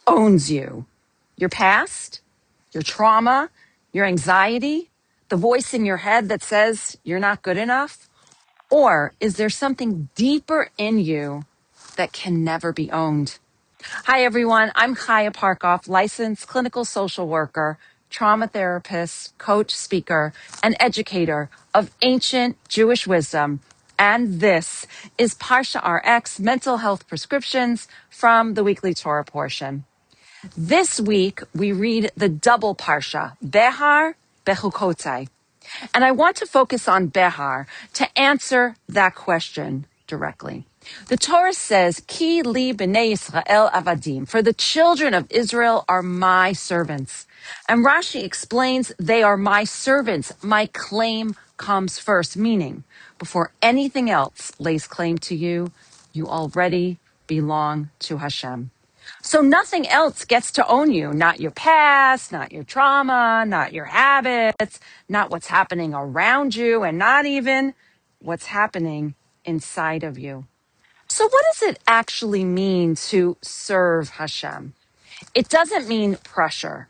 owns you? Your past, your trauma, your anxiety, the voice in your head that says you're not good enough? Or is there something deeper in you that can never be owned? Hi, everyone. I'm Chaya Parkoff, licensed clinical social worker, trauma therapist, coach, speaker, and educator of ancient Jewish wisdom. And this is ParshaRx mental health prescriptions from the weekly Torah portion. This week, we read the double Parsha, Behar, Bechukotai. And I want to focus on Behar to answer that question directly. The Torah says, Ki li b'nei Yisrael avadim, for the children of Israel are my servants. And Rashi explains, they are my servants. My claim comes first, meaning before anything else lays claim to you, you already belong to Hashem. So nothing else gets to own you, not your past, not your trauma, not your habits, not what's happening around you, and not even what's happening inside of you. So what does it actually mean to serve Hashem? It doesn't mean pressure.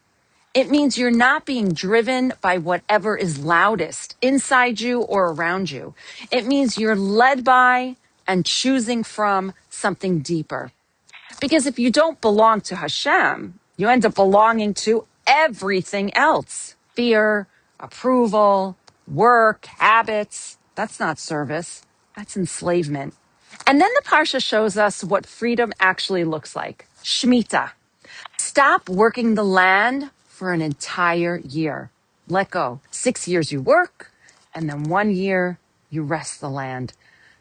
It means you're not being driven by whatever is loudest inside you or around you. It means you're led by and choosing from something deeper. Because if you don't belong to Hashem, you end up belonging to everything else. Fear, approval, work, habits. That's not service. That's enslavement. And then the Parsha shows us what freedom actually looks like. Shemitah. Stop working the land for an entire year. Let go. 6 years you work, and then 1 year you rest the land.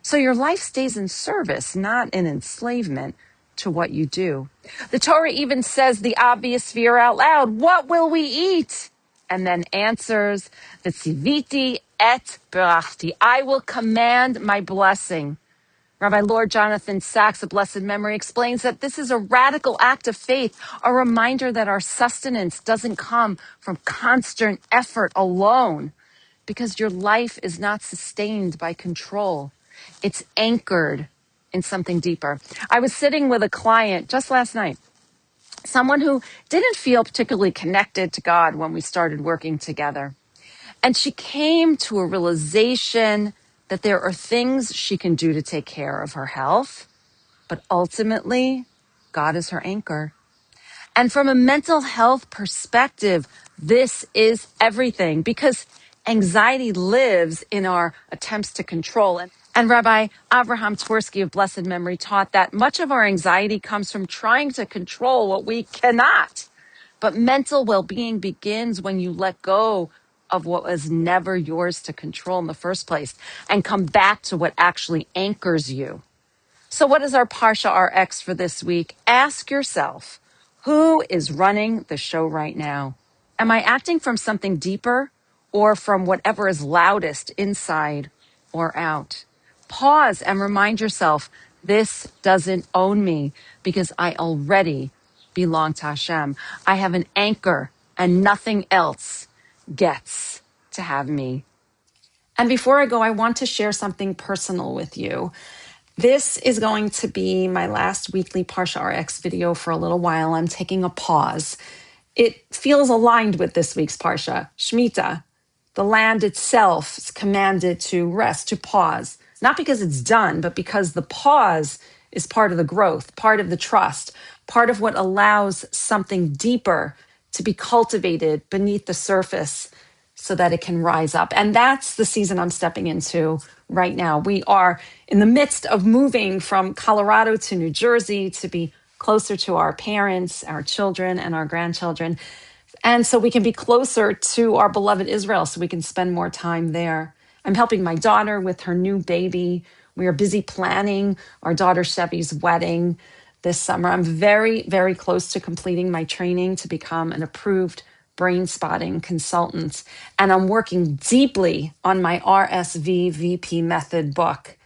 So your life stays in service, not in enslavement to what you do. The Torah even says the obvious fear out loud. What will we eat? And then answers, V'tziviti et berachti. I will command my blessing. Rabbi Lord Jonathan Sachs, of blessed memory, explains that this is a radical act of faith, a reminder that our sustenance doesn't come from constant effort alone, because your life is not sustained by control. It's anchored in something deeper. I was sitting with a client just last night, someone who didn't feel particularly connected to God when we started working together. And she came to a realization that there are things she can do to take care of her health, but ultimately, God is her anchor. And from a mental health perspective, this is everything, because anxiety lives in our attempts to control. And Rabbi Abraham Twersky of blessed memory taught that much of our anxiety comes from trying to control what we cannot. But mental well-being begins when you let go of what was never yours to control in the first place and come back to what actually anchors you. So what is our ParshaRx for this week? Ask yourself, who is running the show right now? Am I acting from something deeper or from whatever is loudest inside or out? Pause and remind yourself, this doesn't own me because I already belong to Hashem. I have an anchor and nothing else gets to have me. And before I go, I want to share something personal with you. This is going to be my last weekly ParshaRx video for a little while. I'm taking a pause. It feels aligned with this week's Parsha, Shemitah. The land itself is commanded to rest, to pause, not because it's done, but because the pause is part of the growth, part of the trust, part of what allows something deeper to be cultivated beneath the surface so that it can rise up. And that's the season I'm stepping into right now. We are in the midst of moving from Colorado to New Jersey to be closer to our parents, our children, and our grandchildren. And so we can be closer to our beloved Israel so we can spend more time there. I'm helping my daughter with her new baby. We are busy planning our daughter Chevy's wedding this summer. I'm very, very close to completing my training to become an approved brain spotting consultant. And I'm working deeply on my RSVVP method book.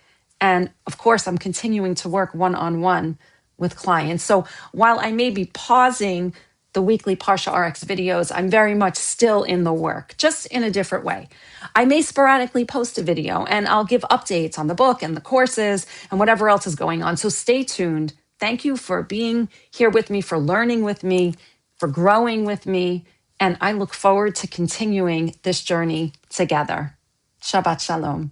And of course, I'm continuing to work one-on-one with clients. So while I may be pausing the weekly ParshaRx videos, I'm very much still in the work, just in a different way. I may sporadically post a video and I'll give updates on the book and the courses and whatever else is going on. So stay tuned Thank you for being here with me, for learning with me, for growing with me. And I look forward to continuing this journey together. Shabbat Shalom.